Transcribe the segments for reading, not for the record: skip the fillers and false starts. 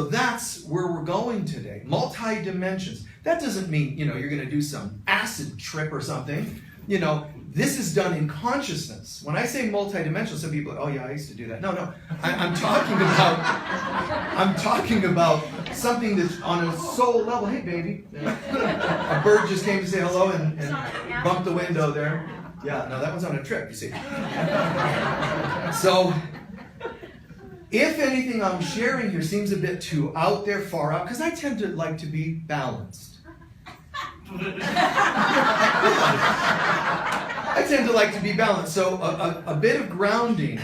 So that's where we're going today. Multi-dimensions. That doesn't mean, you're going to do some acid trip or something. This is done in consciousness. When I say multi-dimensional, some people are, oh yeah, I used to do that. No. I'm talking about something that's on a soul level. Hey, baby. A bird just came to say hello and bumped the window there. Yeah, no, that one's on a trip, you see. So, if anything I'm sharing here seems a bit too out there, far out, because I tend to like to be balanced. I tend to like to be balanced. So a bit of grounding,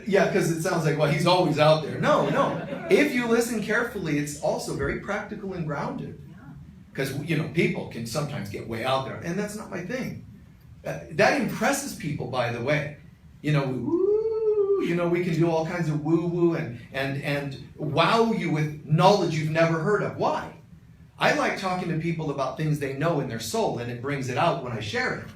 yeah, because it sounds like, well, he's always out there. No. If you listen carefully, it's also very practical and grounded. Because, people can sometimes get way out there, and that's not my thing. That impresses people, by the way. We can do all kinds of woo-woo and wow you with knowledge you've never heard of. Why? I like talking to people about things they know in their soul, and it brings it out when I share it.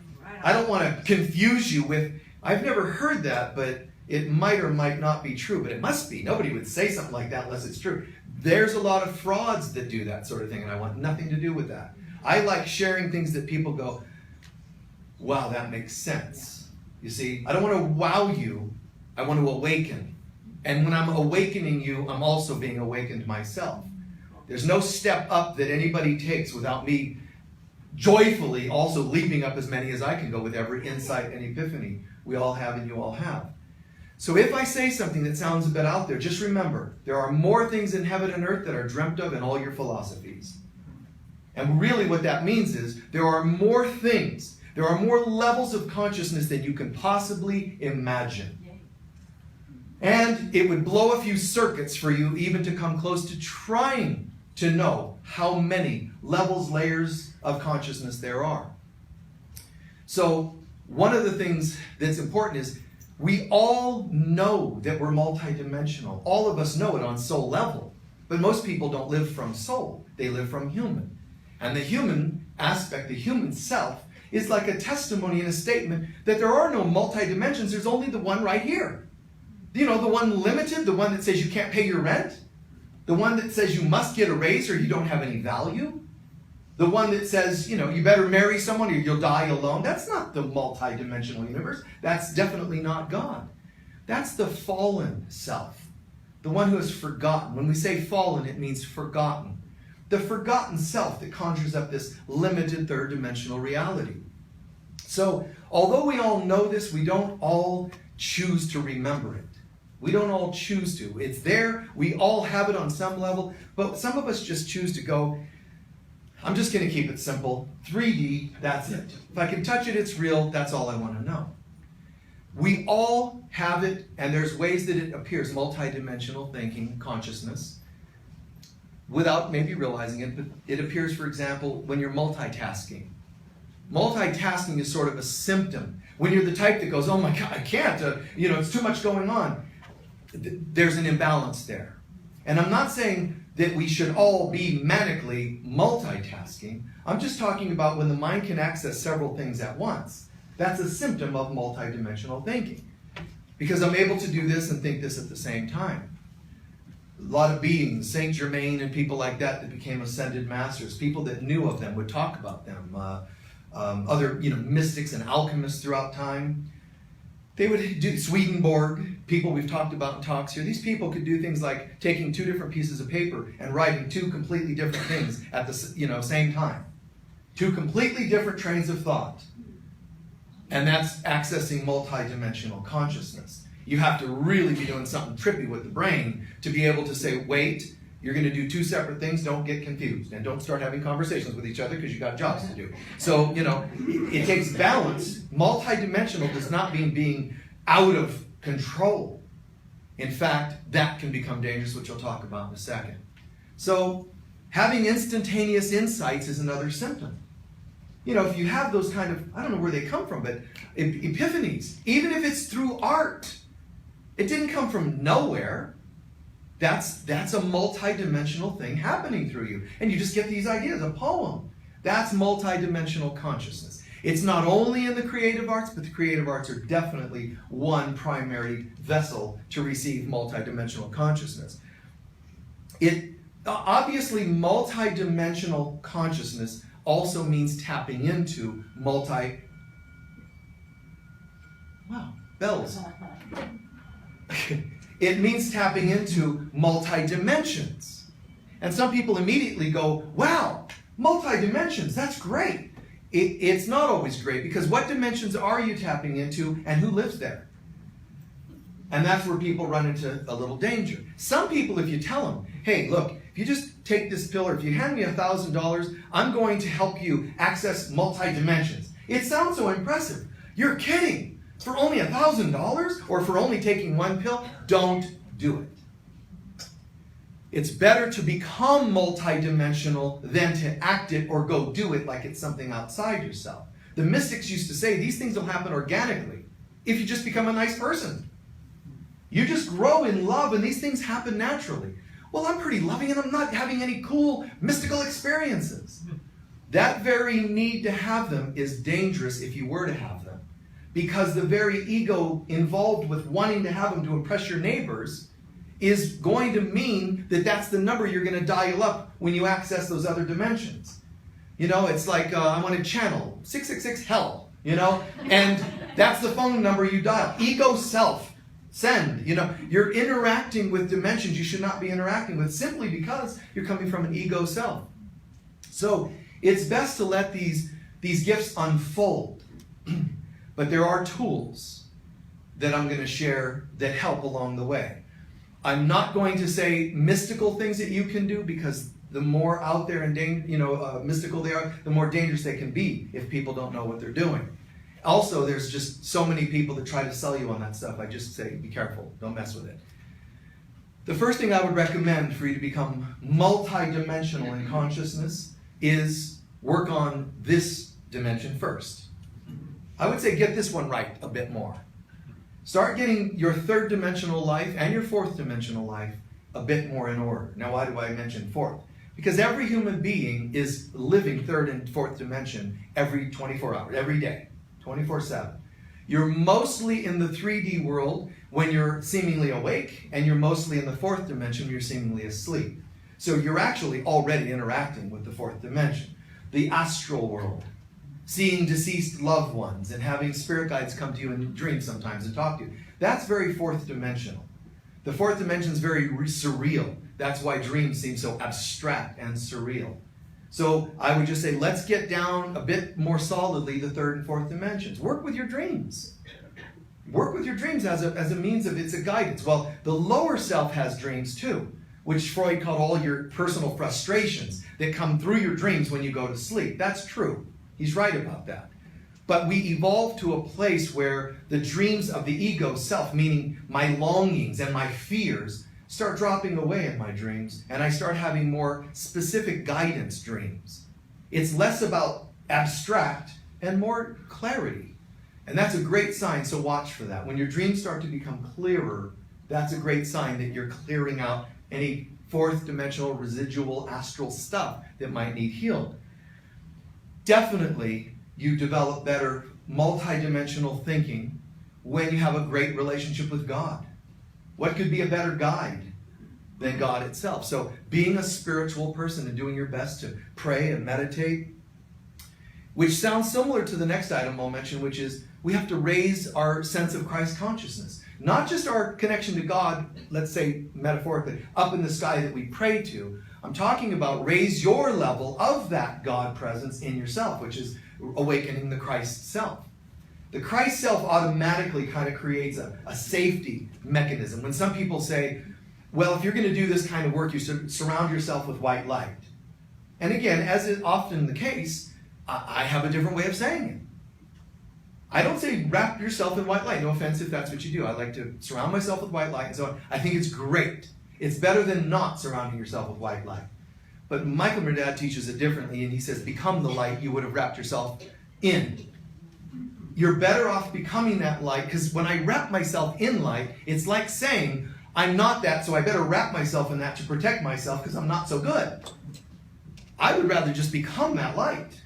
I don't want to confuse you with, I've never heard that, but it might or might not be true, but it must be. Nobody would say something like that unless it's true. There's a lot of frauds that do that sort of thing, and I want nothing to do with that. I like sharing things that people go, wow, that makes sense. You see, I don't want to wow you, I want to awaken. And when I'm awakening you, I'm also being awakened myself. There's no step up that anybody takes without me joyfully also leaping up as many as I can go with every insight and epiphany we all have and you all have. So if I say something that sounds a bit out there, just remember, there are more things in heaven and earth that are dreamt of in all your philosophies. And really what that means is there are more things, there are more levels of consciousness than you can possibly imagine. And it would blow a few circuits for you even to come close to trying to know how many levels, layers of consciousness there are. So one of the things that's important is we all know that we're multidimensional. All of us know it on soul level. But most people don't live from soul. They live from human. And the human aspect, the human self, is like a testimony and a statement that there are no multi-dimensions. There's only the one right here. The one limited, the one that says you can't pay your rent. The one that says you must get a raise or you don't have any value. The one that says, you better marry someone or you'll die alone. That's not the multi-dimensional universe. That's definitely not God. That's the fallen self. The one who has forgotten. When we say fallen, it means forgotten. The forgotten self that conjures up this limited third-dimensional reality. So, although we all know this, we don't all choose to remember it. We don't all choose to. It's there. We all have it on some level. But some of us just choose to go, I'm just going to keep it simple. 3D, that's it. If I can touch it, it's real. That's all I want to know. We all have it, and there's ways that it appears, multidimensional thinking, consciousness, without maybe realizing it. But it appears, for example, when you're multitasking. Multitasking is sort of a symptom. When you're the type that goes, oh my God, I can't, it's too much going on. There's an imbalance there. And I'm not saying that we should all be manically multitasking. I'm just talking about when the mind can access several things at once. That's a symptom of multidimensional thinking. Because I'm able to do this and think this at the same time. A lot of beings, Saint Germain and people like that became ascended masters, people that knew of them would talk about them. Other mystics and alchemists throughout time. They would do Swedenborg, people we've talked about in talks here. These people could do things like taking two different pieces of paper and writing two completely different things at the same time. Two completely different trains of thought. And that's accessing multidimensional consciousness. You have to really be doing something trippy with the brain to be able to say, wait, you're going to do two separate things, don't get confused. And don't start having conversations with each other because you've got jobs to do. So, it takes balance. Multidimensional does not mean being out of control. In fact, that can become dangerous, which I'll talk about in a second. So, having instantaneous insights is another symptom. If you have those kind of, I don't know where they come from, but epiphanies, even if it's through art, it didn't come from nowhere. That's a multidimensional thing happening through you. And you just get these ideas, a poem. That's multidimensional consciousness. It's not only in the creative arts, but the creative arts are definitely one primary vessel to receive multidimensional consciousness. Obviously, multidimensional consciousness also means tapping into bells. It means tapping into multi-dimensions. And some people immediately go, wow, multi-dimensions, that's great. It's not always great, because what dimensions are you tapping into and who lives there? And that's where people run into a little danger. Some people, if you tell them, hey, look, if you just take this pill, or if you hand me $1,000, I'm going to help you access multi-dimensions. It sounds so impressive. You're kidding. For only $1,000 or for only taking one pill? Don't do it. It's better to become multidimensional than to act it or go do it like it's something outside yourself. The mystics used to say these things will happen organically if you just become a nice person. You just grow in love and these things happen naturally. Well, I'm pretty loving and I'm not having any cool mystical experiences. That very need to have them is dangerous if you were to have them. Because the very ego involved with wanting to have them to impress your neighbors is going to mean that that's the number you're going to dial up when you access those other dimensions. You know, it's like, I want to channel 666 hell, you know, and that's the phone number you dial. Ego self, send, you know, you're interacting with dimensions you should not be interacting with simply because you're coming from an ego self. So it's best to let these gifts unfold. But there are tools that I'm going to share that help along the way. I'm not going to say mystical things that you can do, because the more out there and mystical they are, the more dangerous they can be if people don't know what they're doing. Also, there's just so many people that try to sell you on that stuff. I just say, be careful, don't mess with it. The first thing I would recommend for you to become multidimensional in consciousness is work on this dimension first. I would say get this one right a bit more. Start getting your third dimensional life and your fourth dimensional life a bit more in order. Now, why do I mention fourth? Because every human being is living third and fourth dimension every 24 hours, every day, 24/7. You're mostly in the 3D world when you're seemingly awake, and you're mostly in the fourth dimension when you're seemingly asleep. So you're actually already interacting with the fourth dimension. The astral world. Seeing deceased loved ones and having spirit guides come to you in dreams sometimes and talk to you. That's very fourth dimensional. The fourth dimension is very surreal. That's why dreams seem so abstract and surreal. So I would just say, let's get down a bit more solidly the third and fourth dimensions. Work with your dreams. Work with your dreams as a means of, it's a guidance. Well, the lower self has dreams too, which Freud called all your personal frustrations that come through your dreams when you go to sleep. That's true. He's right about that. But we evolve to a place where the dreams of the ego self, meaning my longings and my fears, start dropping away in my dreams, and I start having more specific guidance dreams. It's less about abstract and more clarity. And that's a great sign, so watch for that. When your dreams start to become clearer, that's a great sign that you're clearing out any fourth dimensional residual astral stuff that might need healed. Definitely, you develop better multidimensional thinking when you have a great relationship with God. What could be a better guide than God itself? So being a spiritual person and doing your best to pray and meditate, which sounds similar to the next item I'll mention, which is we have to raise our sense of Christ consciousness. Not just our connection to God, let's say metaphorically, up in the sky that we pray to. I'm talking about raise your level of that God presence in yourself, which is awakening the Christ self. The Christ self automatically kind of creates a safety mechanism. When some people say, well, if you're going to do this kind of work, you surround yourself with white light. And again, as is often the case, I have a different way of saying it. I don't say wrap yourself in white light. No offense if that's what you do. I like to surround myself with white light and so on. I think it's great. It's better than not surrounding yourself with white light. But Michael Mirdad teaches it differently, and he says, become the light you would have wrapped yourself in. You're better off becoming that light, because when I wrap myself in light, it's like saying, I'm not that, so I better wrap myself in that to protect myself because I'm not so good. I would rather just become that light.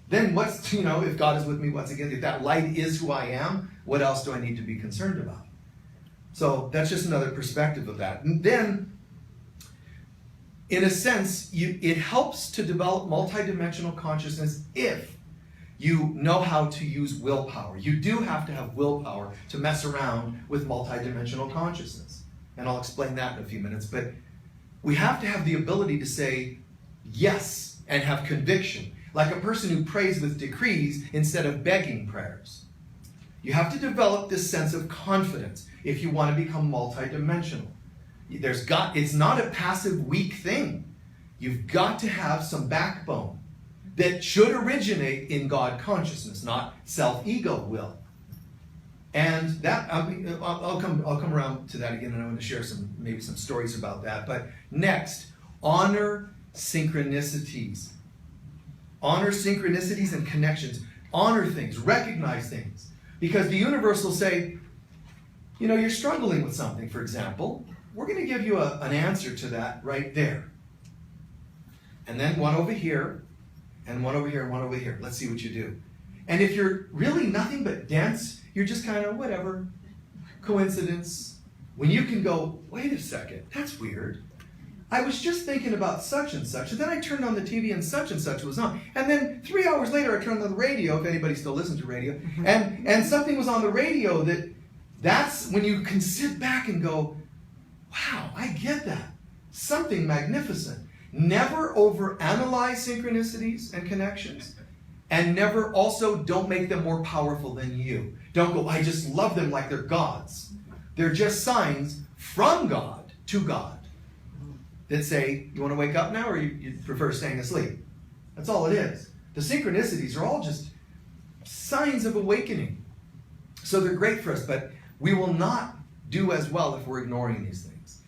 Then if God is with me, once again, if that light is who I am, what else do I need to be concerned about? So that's just another perspective of that. And then in a sense, it helps to develop multidimensional consciousness if you know how to use willpower. You do have to have willpower to mess around with multidimensional consciousness. And I'll explain that in a few minutes. But we have to have the ability to say yes and have conviction, like a person who prays with decrees instead of begging prayers. You have to develop this sense of confidence if you want to become multidimensional. It's not a passive, weak thing. You've got to have some backbone that should originate in God consciousness, not self-ego will. And that I'll come around to that again, and I want to share maybe some stories about that. But next, honor synchronicities. Honor synchronicities and connections. Honor things, recognize things. Because the universe will say, you're struggling with something, for example. We're going to give you an answer to that right there. And then one over here, and one over here, and one over here. Let's see what you do. And if you're really nothing but dense, you're just kind of whatever, coincidence. When you can go, wait a second, that's weird. I was just thinking about such and such, and then I turned on the TV and such was on. And then 3 hours later I turned on the radio, if anybody still listens to radio, and something was on the radio that's when you can sit back and go, wow, I get that. Something magnificent. Never overanalyze synchronicities and connections. And never also don't make them more powerful than you. Don't go, I just love them like they're gods. They're just signs from God to God that say, you want to wake up now or you prefer staying asleep? That's all it is. The synchronicities are all just signs of awakening. So they're great for us, but we will not do as well if we're ignoring these things.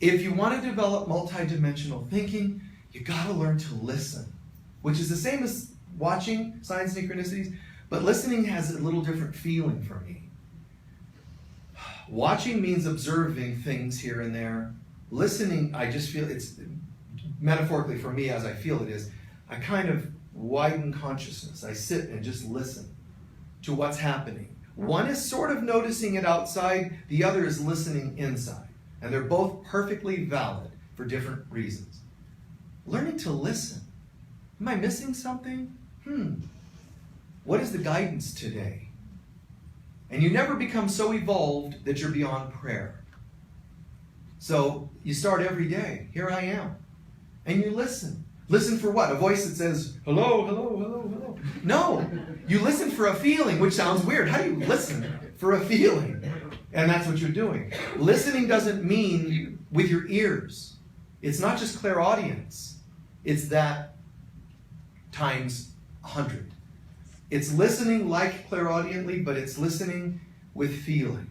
If you want to develop multidimensional thinking, you got to learn to listen, which is the same as watching sign synchronicities, but listening has a little different feeling for me. Watching means observing things here and there. Listening, I just feel it's, metaphorically for me as I feel it is, I kind of widen consciousness. I sit and just listen to what's happening. One is sort of noticing it outside, the other is listening inside. And they're both perfectly valid for different reasons. Learning to listen. Am I missing something? What is the guidance today? And you never become so evolved that you're beyond prayer. So you start every day, here I am. And you listen. Listen for what? A voice that says, hello, hello, hello, hello. No, you listen for a feeling, which sounds weird. How do you listen for a feeling? And that's what you're doing. Listening doesn't mean with your ears. It's not just clairaudience. It's that times 100. It's listening like clairaudiently, but it's listening with feeling.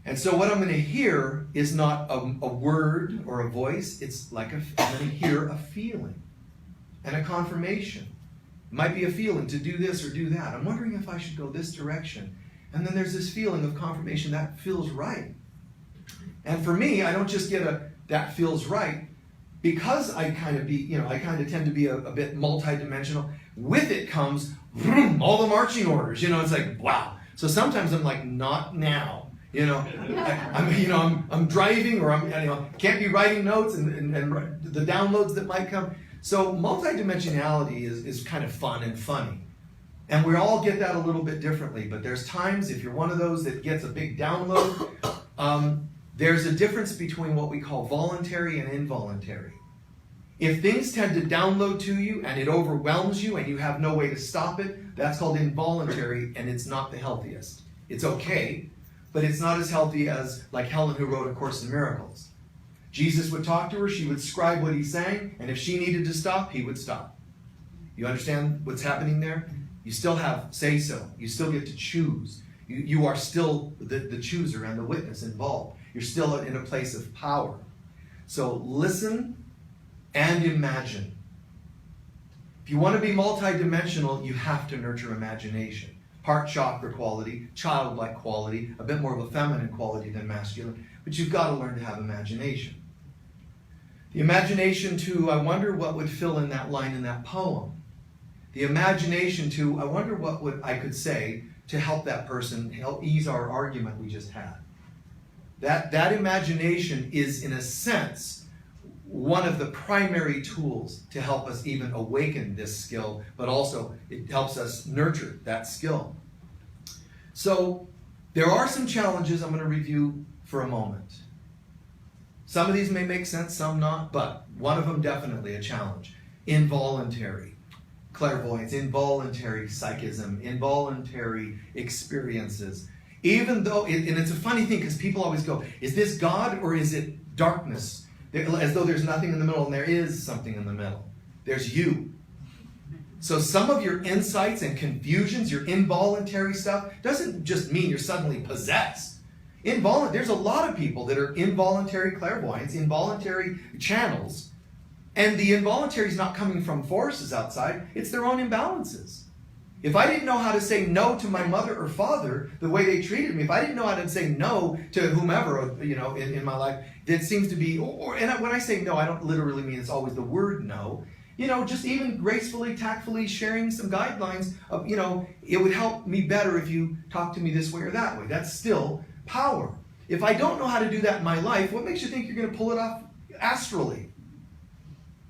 And so what I'm going to hear is not a word or a voice. It's like I'm going to hear a feeling and a confirmation. It might be a feeling to do this or do that. I'm wondering if I should go this direction. And then there's this feeling of confirmation that feels right. And for me, I don't just get that feels right because I kind of tend to be a bit multidimensional. With it comes all the marching orders. It's like, wow. So sometimes I'm like, not now. I'm driving or can't be writing notes and the downloads that might come. So multidimensionality is kind of fun and funny. And we all get that a little bit differently, but there's times if you're one of those that gets a big download, there's a difference between what we call voluntary and involuntary. If things tend to download to you and it overwhelms you and you have no way to stop it, that's called involuntary and it's not the healthiest. It's okay, but it's not as healthy as like Helen who wrote A Course in Miracles. Jesus would talk to her, she would scribe what he's saying, and if she needed to stop, he would stop. You understand what's happening there? You still have say-so. You still get to choose. You are still the chooser and the witness involved. You're still in a place of power. So listen and imagine. If you want to be multidimensional, you have to nurture imagination. Heart chakra quality, childlike quality, a bit more of a feminine quality than masculine, but you've got to learn to have imagination. The imagination to, I wonder what would fill in that line in that poem. The imagination to, I wonder what I could say to help that person, help ease our argument we just had. That imagination is, in a sense, one of the primary tools to help us even awaken this skill, but also it helps us nurture that skill. So there are some challenges I'm going to review for a moment. Some of these may make sense, some not, but one of them definitely a challenge. Involuntary clairvoyance, involuntary psychism, involuntary experiences. Even though, and it's a funny thing because people always go, is this God or is it darkness? As though there's nothing in the middle, and there is something in the middle. There's you. So some of your insights and confusions, your involuntary stuff, doesn't just mean you're suddenly possessed. There's a lot of people that are involuntary clairvoyants, involuntary channels, and the involuntary is not coming from forces outside, it's their own imbalances. If I didn't know how to say no to my mother or father the way they treated me, if I didn't know how to say no to whomever, in my life, that seems to be, and when I say no, I don't literally mean it's always the word no. Just even gracefully, tactfully sharing some guidelines of, it would help me better if you talk to me this way or that way. That's still power. If I don't know how to do that in my life, what makes you think you're going to pull it off astrally?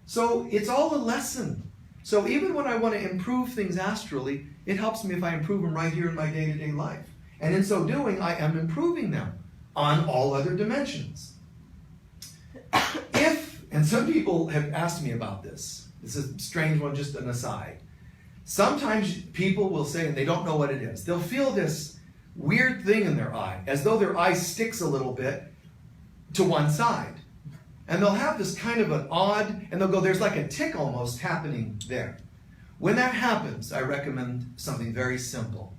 So it's all a lesson. So even when I want to improve things astrally, it helps me if I improve them right here in my day-to-day life. And in so doing, I am improving them on all other dimensions. And some people have asked me about this. This is a strange one, just an aside. Sometimes people will say, and they don't know what it is, they'll feel this weird thing in their eye, as though their eye sticks a little bit to one side. And they'll have this kind of an odd, and they'll go, there's like a tick almost happening there. When that happens, I recommend something very simple.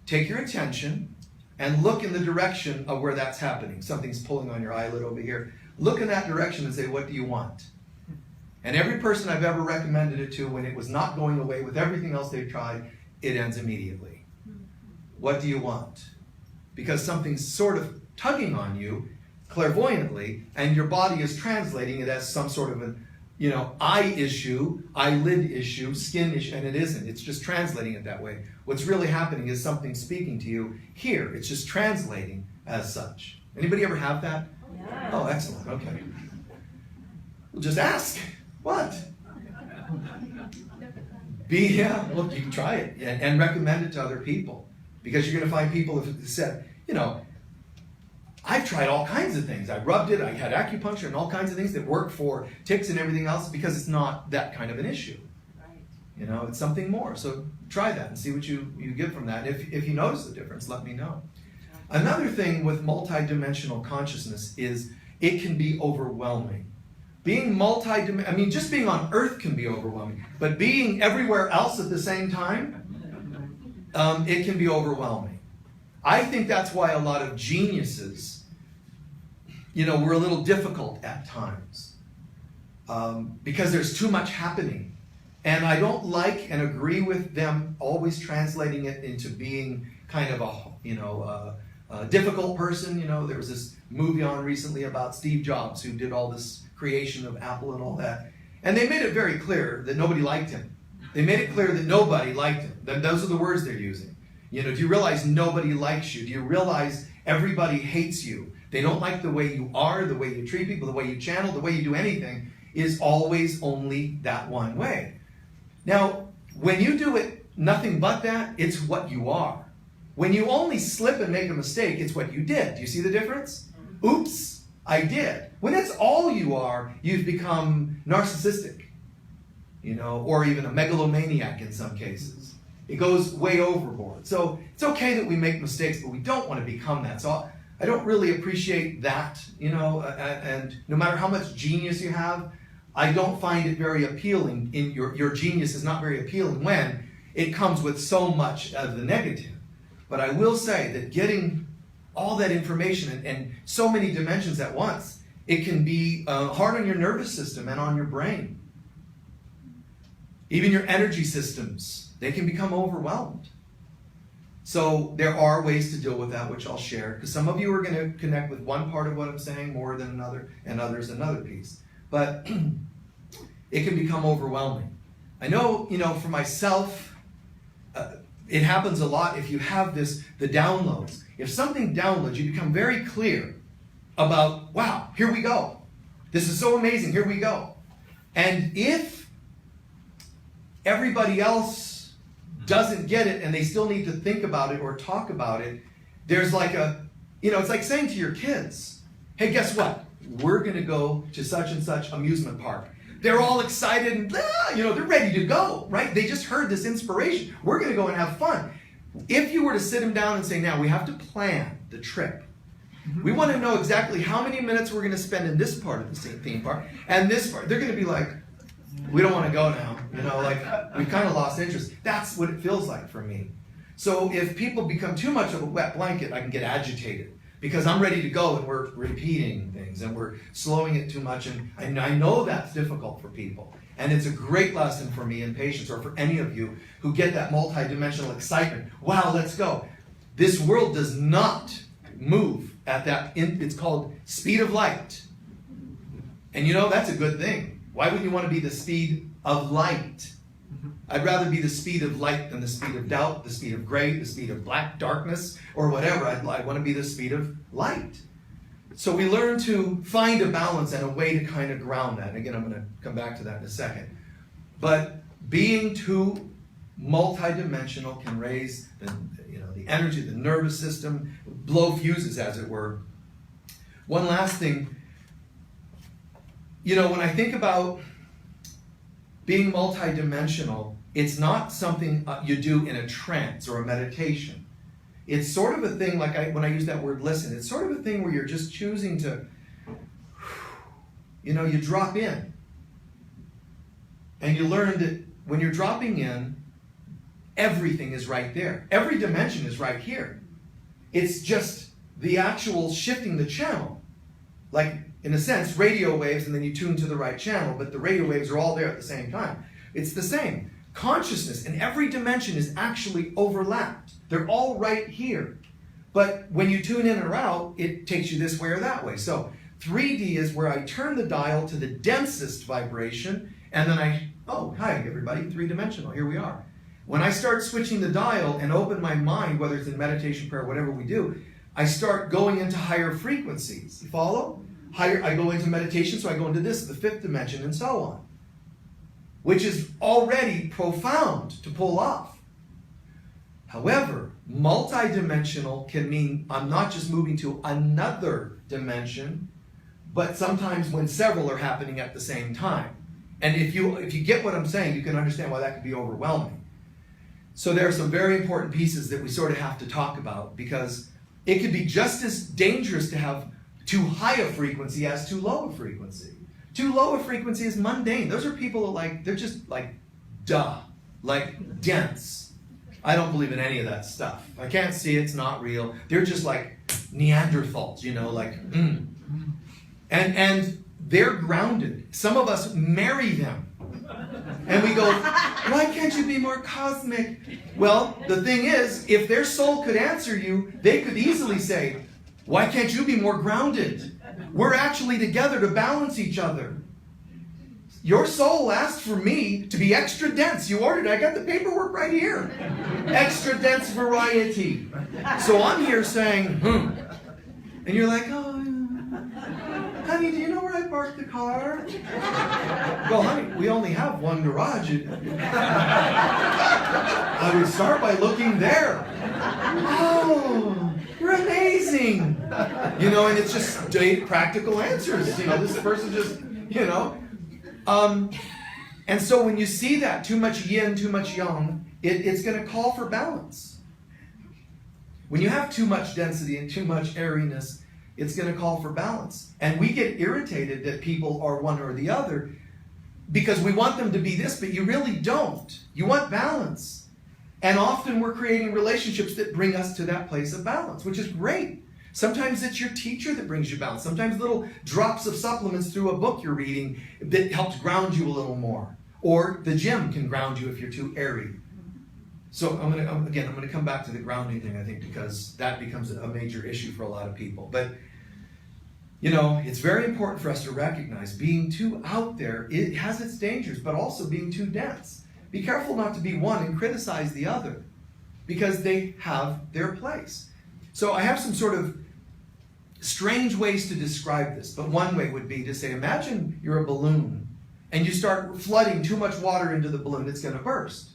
Take your attention and look in the direction of where that's happening. Something's pulling on your eyelid over here. Look in that direction and say, what do you want? And every person I've ever recommended it to, when it was not going away with everything else they've tried, it ends immediately. What do you want? Because something's sort of tugging on you clairvoyantly, and your body is translating it as some sort of an, eye issue, eyelid issue, skin issue, and it isn't. It's just translating it that way. What's really happening is something speaking to you here. It's just translating as such. Anybody ever have that? Yeah. Oh, excellent. Okay. Well, just ask. What? Look, you can try it and recommend it to other people, because you're going to find people who said, I've tried all kinds of things. I rubbed it, I had acupuncture and all kinds of things that work for ticks and everything else, because it's not that kind of an issue. Right. It's something more. So try that and see what you get from that. If you notice the difference, let me know. Another thing with multidimensional consciousness is it can be overwhelming. Being just being on Earth can be overwhelming, but being everywhere else at the same time, it can be overwhelming. I think that's why a lot of geniuses, we're a little difficult at times, because there's too much happening. And I don't like and agree with them always translating it into being kind of a difficult person. There was this movie on recently about Steve Jobs, who did all this creation of Apple and all that. And they made it very clear that nobody liked him. They made it clear that nobody liked him. Those are the words they're using. Do you realize nobody likes you? Do you realize everybody hates you? They don't like the way you are, the way you treat people, the way you channel, the way you do anything is always only that one way. Now, when you do it nothing but that, it's what you are. When you only slip and make a mistake, it's what you did. Do you see the difference? Oops, I did. When it's all you are, you've become narcissistic, or even a megalomaniac in some cases. It goes way overboard. So it's okay that we make mistakes, but we don't want to become that. So I don't really appreciate that, and no matter how much genius you have, I don't find it very appealing. Your genius is not very appealing when it comes with so much of the negative. But I will say that getting all that information and so many dimensions at once, it can be hard on your nervous system and on your brain. Even your energy systems, they can become overwhelmed. So there are ways to deal with that, which I'll share, because some of you are going to connect with one part of what I'm saying more than another, and others another piece. But it can become overwhelming. I know, for myself, it happens a lot if you have the downloads. If something downloads, you become very clear about, wow, here we go. This is so amazing. Here we go. And if everybody else doesn't get it and they still need to think about it or talk about it, there's like a, it's like saying to your kids, hey, guess what? We're going to go to such and such amusement park. They're all excited and, they're ready to go, right? They just heard this inspiration. We're going to go and have fun. If you were to sit them down and say, now we have to plan the trip. We want to know exactly how many minutes we're going to spend in this part of the theme park and this part. They're going to be like, we don't want to go now. We've kind of lost interest. That's what it feels like for me. So if people become too much of a wet blanket, I can get agitated because I'm ready to go and we're repeating things and we're slowing it too much. And I know that's difficult for people. And it's a great lesson for me in patients or for any of you who get that multidimensional excitement. Wow, let's go. This world does not move at that, it's called speed of light. And that's a good thing. Why wouldn't you want to be the speed of light? I'd rather be the speed of light than the speed of doubt, the speed of gray, the speed of black darkness, or whatever. I want to be the speed of light. So we learn to find a balance and a way to kind of ground that. And again, I'm going to come back to that in a second. But being too multidimensional can raise the energy, the nervous system, blow fuses, as it were. One last thing. When I think about being multidimensional, it's not something you do in a trance or a meditation. It's sort of a thing, when I use that word listen, it's sort of a thing where you're just choosing to, you drop in. And you learn that when you're dropping in, everything is right there. Every dimension is right here. It's just the actual shifting the channel. Like, in a sense, radio waves, and then you tune to the right channel, but the radio waves are all there at the same time. It's the same. Consciousness in every dimension is actually overlapped. They're all right here. But when you tune in or out, it takes you this way or that way. So 3D is where I turn the dial to the densest vibration, and then hi everybody, three-dimensional, here we are. When I start switching the dial and open my mind, whether it's in meditation, prayer, whatever we do, I start going into higher frequencies. You follow? I go into meditation, so I go into this, the fifth dimension, and so on. Which is already profound to pull off. However, multidimensional can mean I'm not just moving to another dimension, but sometimes when several are happening at the same time. And if you get what I'm saying, you can understand why that could be overwhelming. So there are some very important pieces that we sort of have to talk about, because it could be just as dangerous to have too high a frequency as too low a frequency. Too low a frequency is mundane. Those are people that dense. I don't believe in any of that stuff. I can't see it, it's not real. They're just like Neanderthals, And they're grounded. Some of us marry them. And we go, why can't you be more cosmic? Well, the thing is, if their soul could answer you, they could easily say, why can't you be more grounded? We're actually together to balance each other. Your soul asked for me to be extra dense. You ordered it. I got the paperwork right here. Extra dense variety. So I'm here saying, And you're like, honey, do you know where I parked the car? Well, honey, we only have one garage. I would start by looking there. Oh, you're amazing. And it's just practical answers. This person just, And so when you see that, too much yin, too much yang, it's going to call for balance. When you have too much density and too much airiness, it's going to call for balance. And we get irritated that people are one or the other because we want them to be this, but you really don't. You want balance. And often we're creating relationships that bring us to that place of balance, which is great. Sometimes it's your teacher that brings you balance. Sometimes little drops of supplements through a book you're reading that helps ground you a little more. Or the gym can ground you if you're too airy. So I'm going to come back to the grounding thing, I think, because that becomes a major issue for a lot of people. But, it's very important for us to recognize being too out there, it has its dangers, but also being too dense. Be careful not to be one and criticize the other, because they have their place. So I have some sort of strange ways to describe this, but one way would be to say, imagine you're a balloon and you start flooding too much water into the balloon, it's going to burst.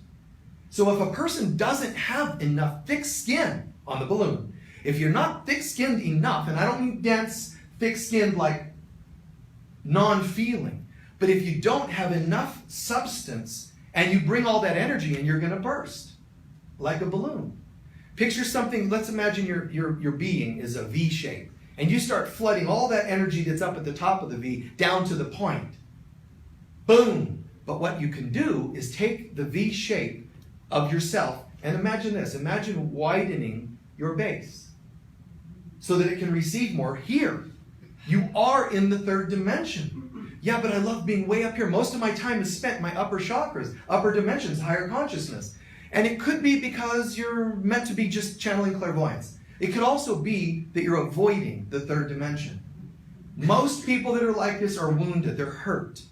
So if a person doesn't have enough thick skin on the balloon, if you're not thick-skinned enough, and I don't mean dense, thick-skinned like non-feeling, but if you don't have enough substance and you bring all that energy in, you're going to burst like a balloon. Picture something, let's imagine your being is a V shape, and you start flooding all that energy that's up at the top of the V down to the point. Boom! But what you can do is take the V shape of yourself, and imagine this, imagine widening your base so that it can receive more here. You are in the third dimension. Yeah, but I love being way up here. Most of my time is spent in my upper chakras, upper dimensions, higher consciousness. And it could be because you're meant to be just channeling clairvoyance. It could also be that you're avoiding the third dimension. Most people that are like this are wounded, they're hurt.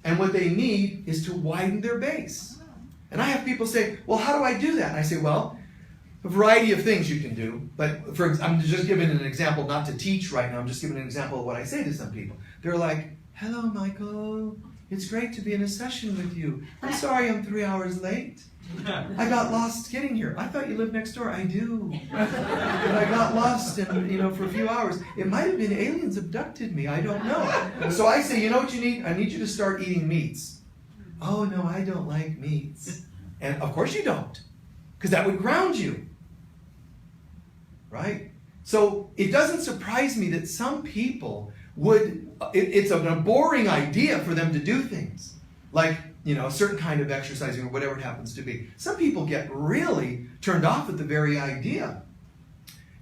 And what they need is to widen their base. And I have people say, well, how do I do that? And I say, well, a variety of things you can do. But I'm just giving an example, not to teach right now. I'm just giving an example of what I say to some people. They're like, hello, Michael. It's great to be in a session with you. I'm sorry I'm 3 hours late. I got lost getting here. I thought you lived next door. I do. But I got lost and, for a few hours. It might have been aliens abducted me. I don't know. So I say, you know what you need? I need you to start eating meats. Oh, no, I don't like meats. And of course you don't, because that would ground you. Right? So it doesn't surprise me that some people it's a boring idea for them to do things. Like, a certain kind of exercising or whatever it happens to be. Some people get really turned off at the very idea.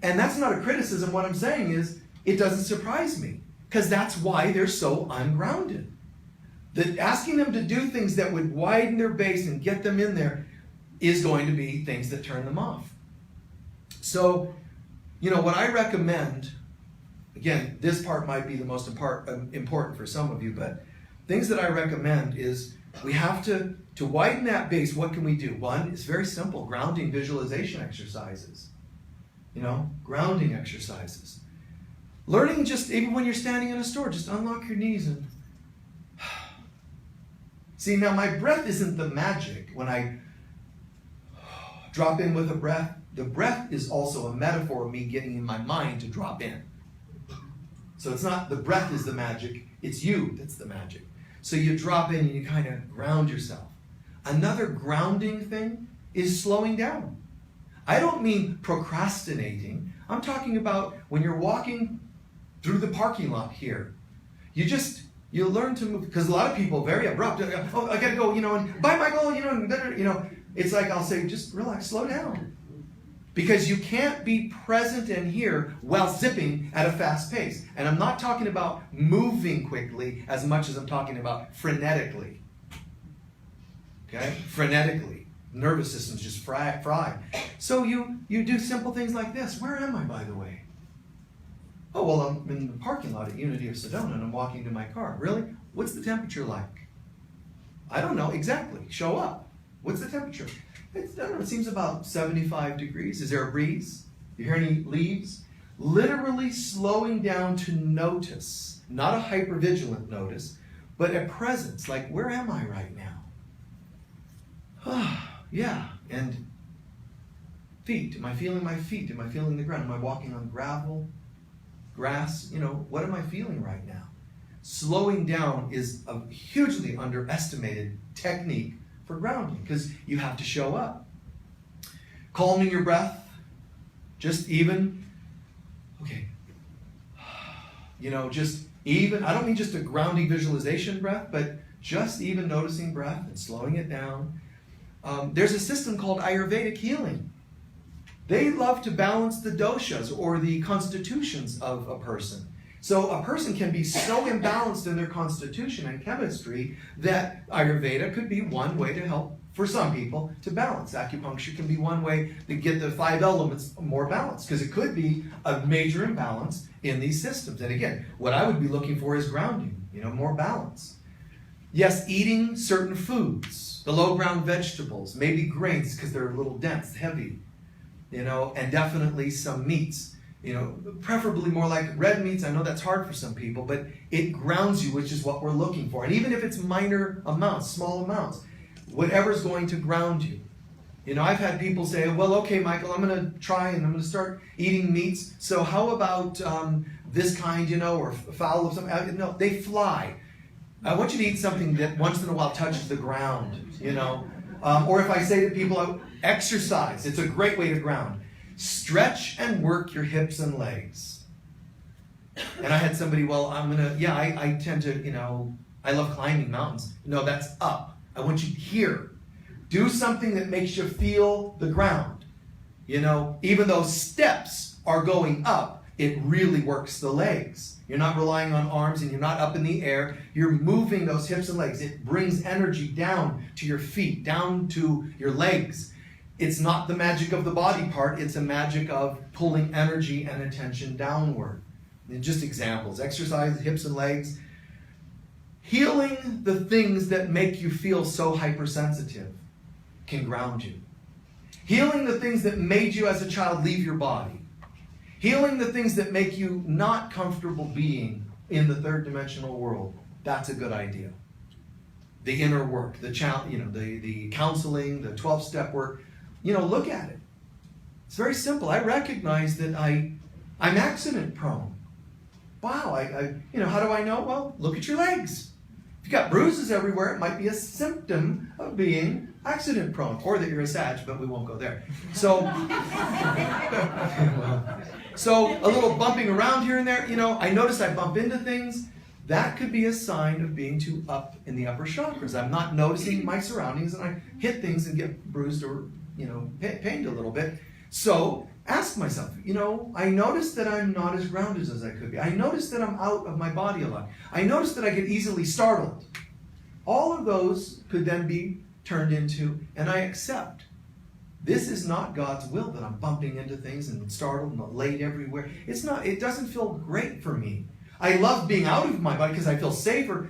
And that's not a criticism. What I'm saying is, it doesn't surprise me, because that's why they're so ungrounded. That asking them to do things that would widen their base and get them in there is going to be things that turn them off. So, what I recommend, again, this part might be the most important for some of you, but things that I recommend is we have to widen that base. What can we do? One is very simple, grounding visualization exercises. Grounding exercises. Learning just, even when you're standing in a store, just unlock your knees and see, now my breath isn't the magic. When I drop in with a breath, the breath is also a metaphor of me getting in my mind to drop in. So it's not the breath is the magic, it's you that's the magic. So you drop in and you kind of ground yourself. Another grounding thing is slowing down. I don't mean procrastinating. I'm talking about when you're walking through the parking lot here. You learn to move, because a lot of people very abrupt. Oh, I gotta go, and bye, Michael, It's like I'll say, just relax, slow down. Because you can't be present and here while zipping at a fast pace. And I'm not talking about moving quickly as much as I'm talking about frenetically. Okay? Frenetically. Nervous system's just fried. So you do simple things like this. Where am I, by the way? Oh, well, I'm in the parking lot at Unity of Sedona and I'm walking to my car. Really? What's the temperature like? I don't know exactly. Show up. What's the temperature? I don't know, it seems about 75 degrees. Is there a breeze? You hear any leaves? Literally slowing down to notice. Not a hypervigilant notice, but a presence. Like, where am I right now? Yeah. And feet. Am I feeling my feet? Am I feeling the ground? Am I walking on gravel? Grass? What am I feeling right now? Slowing down is a hugely underestimated technique for grounding, because you have to show up. Calming your breath, just even, just even, I don't mean just a grounding visualization breath, but just even noticing breath and slowing it down. There's a system called Ayurvedic Healing. They love to balance the doshas, or the constitutions of a person. So a person can be so imbalanced in their constitution and chemistry that Ayurveda could be one way to help, for some people, to balance. Acupuncture can be one way to get the 5 elements more balanced, because it could be a major imbalance in these systems. And again, what I would be looking for is grounding, more balance. Yes, eating certain foods, the low-ground vegetables, maybe grains, because they're a little dense, heavy, and definitely some meats. preferably more like red meats. I know that's hard for some people, but it grounds you, which is what we're looking for. And even if it's minor amounts, small amounts, whatever's going to ground you. I've had people say, well, okay, Michael, I'm going to try and I'm going to start eating meats. So how about this kind, or fowl of something? No, they fly. I want you to eat something that once in a while touches the ground, Or if I say to people, exercise, it's a great way to ground. Stretch and work your hips and legs. And I had somebody, I tend to, I love climbing mountains. No, that's up. I want you here. Do something that makes you feel the ground. Even though steps are going up, it really works the legs. You're not relying on arms and you're not up in the air. You're moving those hips and legs. It brings energy down to your feet, down to your legs. It's not the magic of the body part. It's a magic of pulling energy and attention downward. And just examples. Exercise, hips and legs. Healing the things that make you feel so hypersensitive can ground you. Healing the things that made you as a child leave your body. Healing the things that make you not comfortable being in the third dimensional world. That's a good idea. The inner work, the counseling, the 12-step work. Look at it. It's very simple. I recognize that I'm accident prone. Wow, how do I know? Well, look at your legs. If you've got bruises everywhere, it might be a symptom of being accident prone, or that you're a Sag, but we won't go there. So, so a little bumping around here and there, I notice I bump into things. That could be a sign of being too up in the upper chakras. I'm not noticing my surroundings and I hit things and get bruised or, pained a little bit. So ask myself, I notice that I'm not as grounded as I could be. I notice that I'm out of my body a lot. I notice that I get easily startled. All of those could then be turned into, and I accept. This is not God's will that I'm bumping into things and startled and late everywhere. It doesn't feel great for me. I love being out of my body because I feel safer,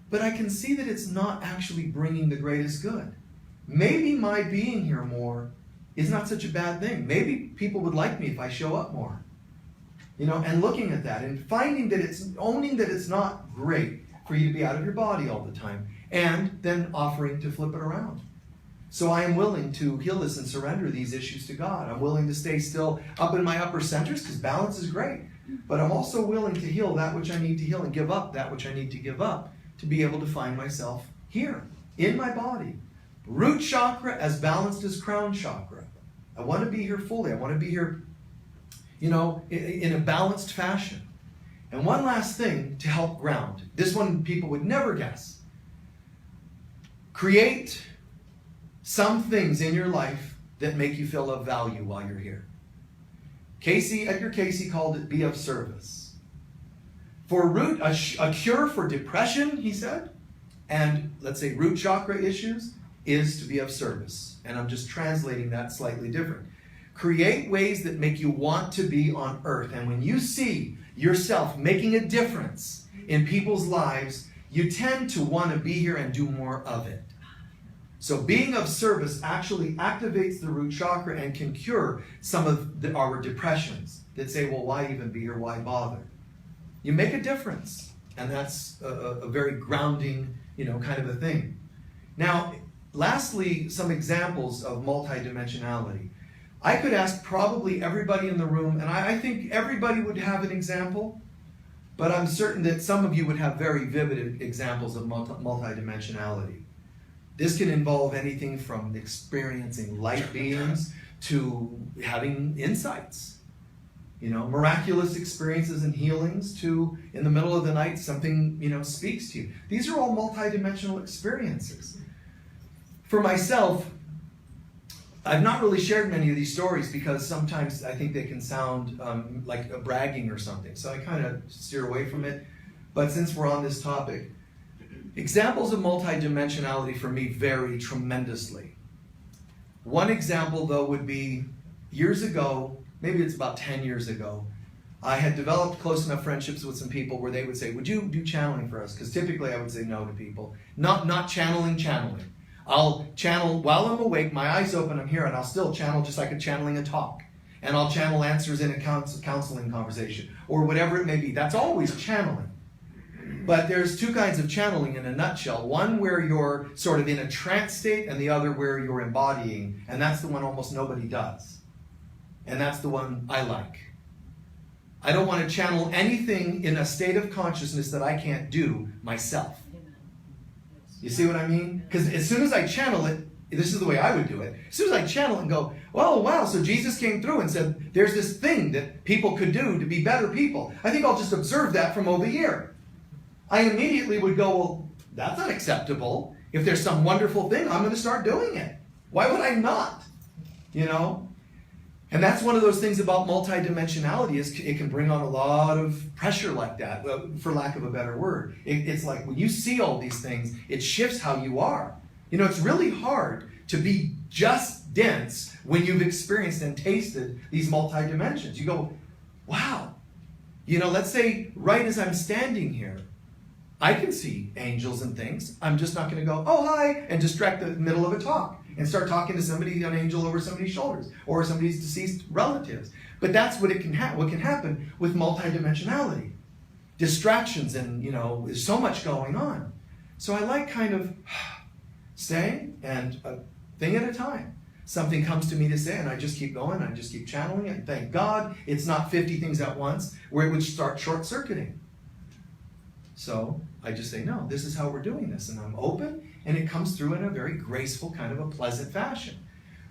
but I can see that it's not actually bringing the greatest good. Maybe my being here more is not such a bad thing. Maybe people would like me if I show up more. And looking at that and owning that it's not great for you to be out of your body all the time, and then offering to flip it around. So I am willing to heal this and surrender these issues to God. I'm willing to stay still up in my upper centers because balance is great. But I'm also willing to heal that which I need to heal and give up that which I need to give up to be able to find myself here, in my body. Root chakra as balanced as crown chakra. I want to be here fully. I want to be here, in a balanced fashion. And one last thing to help ground. This one people would never guess. Create some things in your life that make you feel of value while you're here. Edgar Casey called it be of service. For root, a cure for depression, he said, and let's say root chakra issues, is to be of service. And I'm just translating that slightly different. Create ways that make you want to be on earth. And when you see yourself making a difference in people's lives, you tend to want to be here and do more of it. So being of service actually activates the root chakra and can cure some of our depressions that say, well, why even be here? Why bother? You make a difference. And that's a very grounding, kind of a thing. Now, lastly, some examples of multidimensionality. I could ask probably everybody in the room, and I think everybody would have an example, but I'm certain that some of you would have very vivid examples of multidimensionality. This can involve anything from experiencing light beings to having insights, miraculous experiences and healings to, in the middle of the night, something, speaks to you. These are all multidimensional experiences. For myself, I've not really shared many of these stories because sometimes I think they can sound like a bragging or something. So I kind of steer away from it. But since we're on this topic, examples of multidimensionality for me vary tremendously. One example, though, would be years ago, maybe it's about 10 years ago, I had developed close enough friendships with some people where they would say, would you do channeling for us? Because typically I would say no to people. Not channeling. I'll channel while I'm awake, my eyes open, I'm here, and I'll still channel just like a channeling a talk. and I'll channel answers in a counseling conversation, or whatever it may be. That's always channeling. But there's two kinds of channeling in a nutshell. One where you're sort of in a trance state, and the other where you're embodying, and that's the one almost nobody does. And that's the one I like. I don't want to channel anything in a state of consciousness that I can't do myself. You see what I mean? Because as soon as I channel it, this is the way I would do it. As soon as I channel it and go, well, wow, so Jesus came through and said, there's this thing that people could do to be better people. I think I'll just observe that from over here. I immediately would go, well, that's unacceptable. If there's some wonderful thing, I'm going to start doing it. Why would I not? You know? And that's one of those things about multidimensionality, is it can bring on a lot of pressure like that, for lack of a better word. It's like when you see all these things, it shifts how you are. You know, it's really hard to be just dense when you've experienced and tasted these multi-dimensions. You go, wow. You know, let's say right as I'm standing here, I can see angels and things. I'm just not going to go, oh, hi, and distract the middle of a talk and start talking to somebody, an angel over somebody's shoulders, or somebody's deceased relatives. But that's what what can happen with multidimensionality. Distractions, and, you know, there's so much going on. So I like kind of staying, and a thing at a time. Something comes to me to say, and I just keep going, I just keep channeling it. And thank God it's not 50 things at once, where it would start short-circuiting. So I just say, no, this is how we're doing this. And I'm open, and it comes through in a very graceful, kind of a pleasant fashion.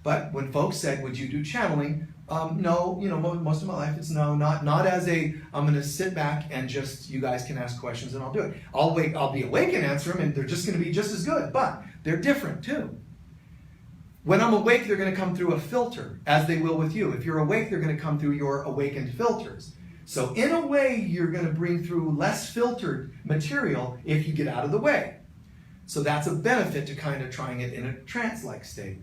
But when folks said, would you do channeling? No, you know, most of my life it's no, not as a, I'm going to sit back and just, you guys can ask questions and I'll do it. I'll be awake and answer them, and they're just going to be just as good, but they're different too. When I'm awake, they're going to come through a filter, as they will with you. If you're awake, they're going to come through your awakened filters. So in a way, you're going to bring through less filtered material if you get out of the way. So that's a benefit to kind of trying it in a trance-like state.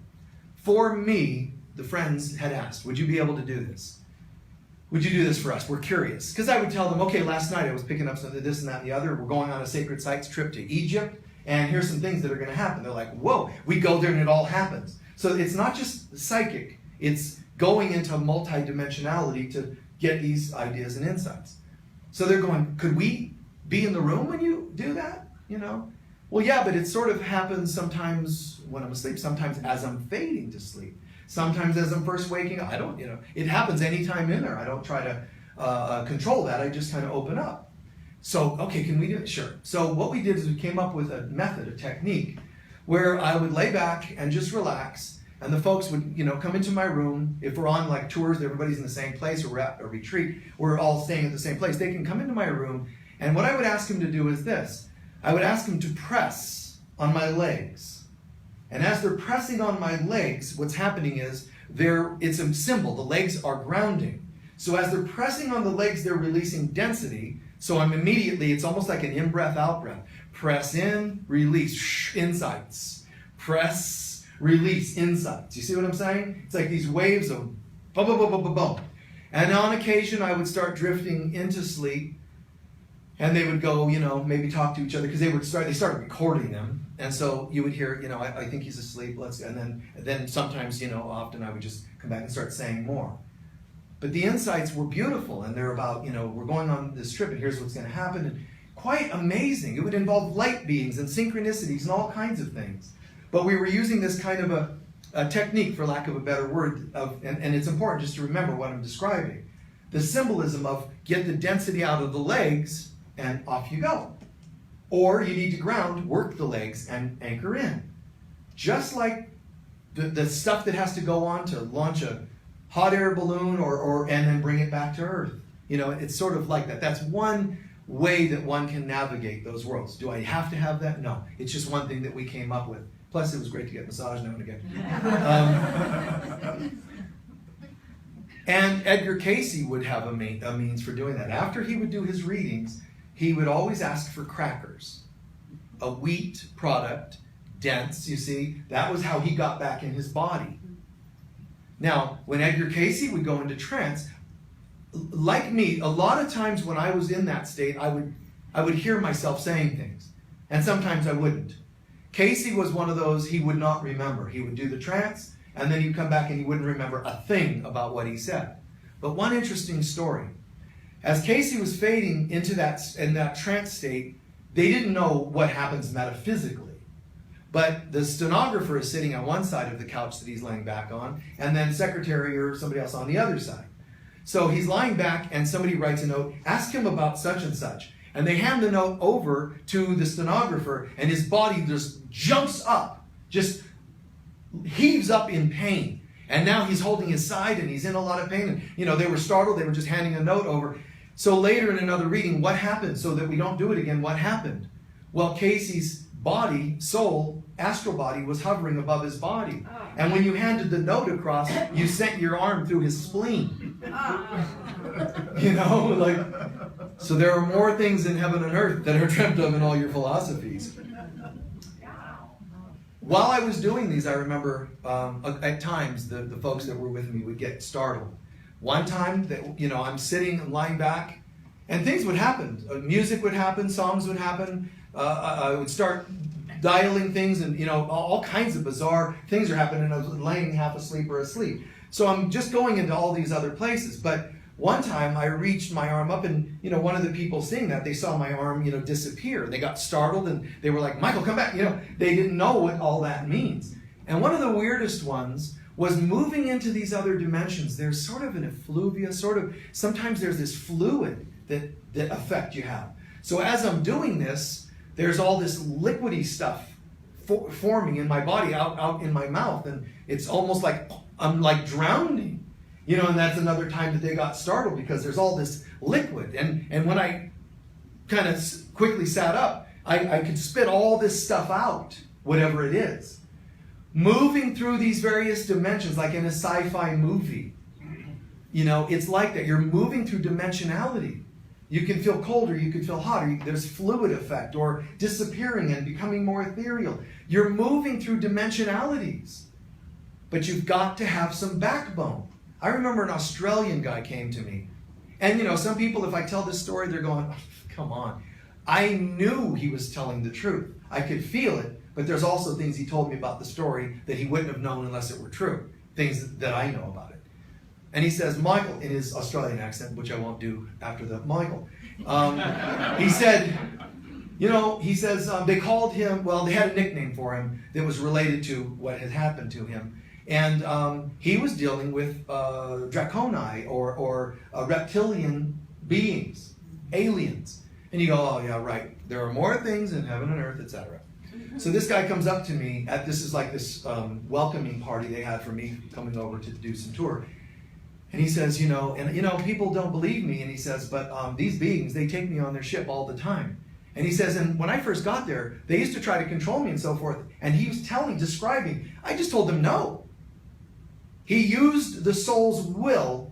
For me, the friends had asked, would you be able to do this? Would you do this for us? We're curious. Because I would tell them, okay, last night I was picking up some of this and that and the other. We're going on a sacred sites trip to Egypt, and here's some things that are going to happen. They're like, whoa, we go there and it all happens. So it's not just psychic. It's going into multidimensionality to get these ideas and insights. So they're going, could we be in the room when you do that? You know? Well, yeah, but it sort of happens sometimes when I'm asleep, sometimes as I'm fading to sleep, sometimes as I'm first waking up. I don't, you know, it happens anytime in there. I don't try to control that. I just kind of open up. So, okay, can we do it? Sure. So what we did is we came up with a method, a technique, where I would lay back and just relax, and the folks would, you know, come into my room. If we're on like tours, everybody's in the same place, or we're at a retreat, we're all staying at the same place. They can come into my room, and what I would ask them to do is this. I would ask them to press on my legs. And as they're pressing on my legs, what's happening is it's a symbol. The legs are grounding. So as they're pressing on the legs, they're releasing density. So I'm immediately, it's almost like an in-breath, out-breath. Press in, release, insights. Press, release, insights. You see what I'm saying? It's like these waves of boom, boom, boom, boom, boom, boom. And on occasion, I would start drifting into sleep. And they would go, you know, maybe talk to each other, because they started recording them. And so you would hear, you know, I think he's asleep, and then sometimes, you know, often I would just come back and start saying more. But the insights were beautiful, and they're about, you know, we're going on this trip, and here's what's going to happen. And quite amazing. It would involve light beings and synchronicities and all kinds of things. But we were using this kind of a technique, for lack of a better word, and it's important just to remember what I'm describing. The symbolism of get the density out of the legs, and off you go. Or you need to ground, work the legs, and anchor in. Just like the stuff that has to go on to launch a hot air balloon and then bring it back to Earth. You know, it's sort of like that. That's one way that one can navigate those worlds. Do I have to have that? No. It's just one thing that we came up with. Plus, it was great to get a massage now and again. And Edgar Cayce would have a means for doing that. After he would do his readings, he would always ask for crackers, a wheat product, dense, you see. That was how he got back in his body. Now, when Edgar Cayce would go into trance, like me, a lot of times when I was in that state, I would hear myself saying things, and sometimes I wouldn't. Cayce was one of those, he would not remember. He would do the trance, and then he'd come back and he wouldn't remember a thing about what he said. But one interesting story. As Casey was fading into that trance state, they didn't know what happens metaphysically. But the stenographer is sitting on one side of the couch that he's laying back on, and then secretary or somebody else on the other side. So he's lying back, and somebody writes a note, ask him about such and such. And they hand the note over to the stenographer, and his body just jumps up, just heaves up in pain. And now he's holding his side, and he's in a lot of pain. And, they were startled. They were just handing a note over. So later in another reading, what happened? So that we don't do it again, what happened? Well, Casey's body, soul, astral body, was hovering above his body. And when you handed the note across, you sent your arm through his spleen. So there are more things in heaven and earth that are dreamt of in all your philosophies. While I was doing these, I remember at times the folks that were with me would get startled. One time that I'm sitting and lying back, and things would happen. Music would happen, songs would happen. I would start dialing things, and all kinds of bizarre things are happening. And I was laying half asleep or asleep. So I'm just going into all these other places. But one time I reached my arm up, and one of the people seeing that, they saw my arm disappear. They got startled, and they were like, "Michael, come back!" They didn't know what all that means. And one of the weirdest ones was moving into these other dimensions. There's sort of an effluvia, sometimes there's this fluid that effect you have. So as I'm doing this, there's all this liquidy stuff forming in my body, out in my mouth, and it's almost like I'm like drowning. And that's another time that they got startled, because there's all this liquid. And when I kind of quickly sat up, I could spit all this stuff out, whatever it is. Moving through these various dimensions, like in a sci-fi movie. It's like that. You're moving through dimensionality. You can feel colder, you can feel hotter. There's fluid effect, or disappearing and becoming more ethereal. You're moving through dimensionalities. But you've got to have some backbone. I remember an Australian guy came to me. And some people, if I tell this story, they're going, oh, come on. I knew he was telling the truth. I could feel it. But there's also things he told me about the story that he wouldn't have known unless it were true. Things that I know about it. And he says, Michael, in his Australian accent, which I won't do after the Michael. He said, they called him, they had a nickname for him that was related to what had happened to him. And he was dealing with draconi or reptilian beings, aliens. And you go, oh yeah, right. There are more things in heaven and earth, etc. So this guy comes up to me this is like this welcoming party they had for me coming over to do some tour. And he says, people don't believe me. And he says, but these beings, they take me on their ship all the time. And he says, and when I first got there, they used to try to control me and so forth. And he was describing, I just told them no. He used the soul's will,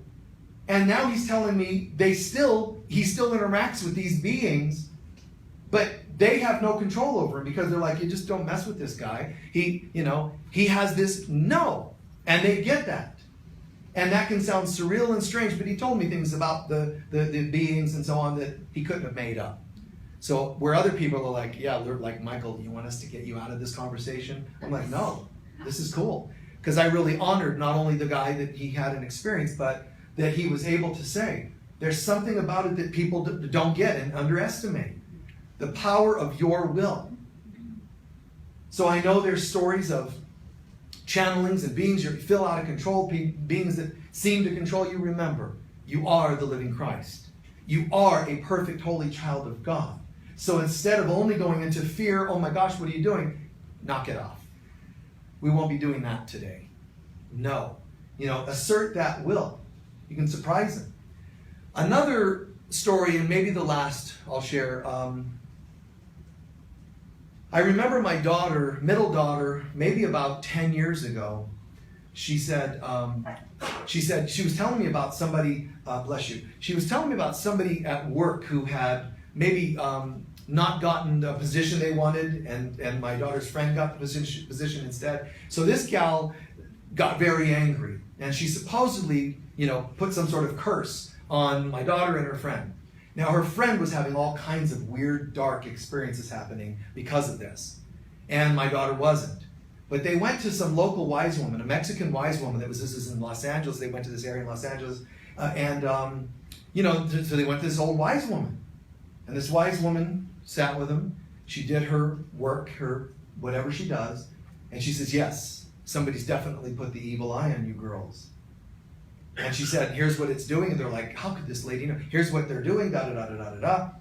and now he's telling me he still interacts with these beings, but they have no control over him, because they're like, you just don't mess with this guy. He has this no, and they get that. And that can sound surreal and strange, but he told me things about the beings and so on that he couldn't have made up. So where other people are like, yeah, they're like, Michael, you want us to get you out of this conversation? I'm like, no, this is cool. Because I really honored not only the guy that he had an experience, but that he was able to say, there's something about it that people don't get and underestimate. The power of your will. So I know there's stories of channelings and beings you feel out of control, beings that seem to control you. Remember, you are the living Christ. You are a perfect holy child of God. So instead of only going into fear, oh my gosh, what are you doing? Knock it off. We won't be doing that today. No. Assert that will. You can surprise them. Another story, and maybe the last I'll share. I remember my middle daughter, maybe about 10 years ago, she said she was telling me about somebody, bless you, she was telling me about somebody at work who had maybe not gotten the position they wanted, and my daughter's friend got the position instead. So this gal got very angry, and she supposedly, put some sort of curse on my daughter and her friend. Now her friend was having all kinds of weird, dark experiences happening because of this, and my daughter wasn't. But they went to some local wise woman, a Mexican wise woman this is in Los Angeles. They went to this area in Los Angeles. So they went to this old wise woman. And this wise woman sat with him. She did her work, her whatever she does. And she says, yes, somebody's definitely put the evil eye on you girls. And she said, here's what it's doing. And they're like, how could this lady know? Here's what they're doing, da-da-da-da-da-da.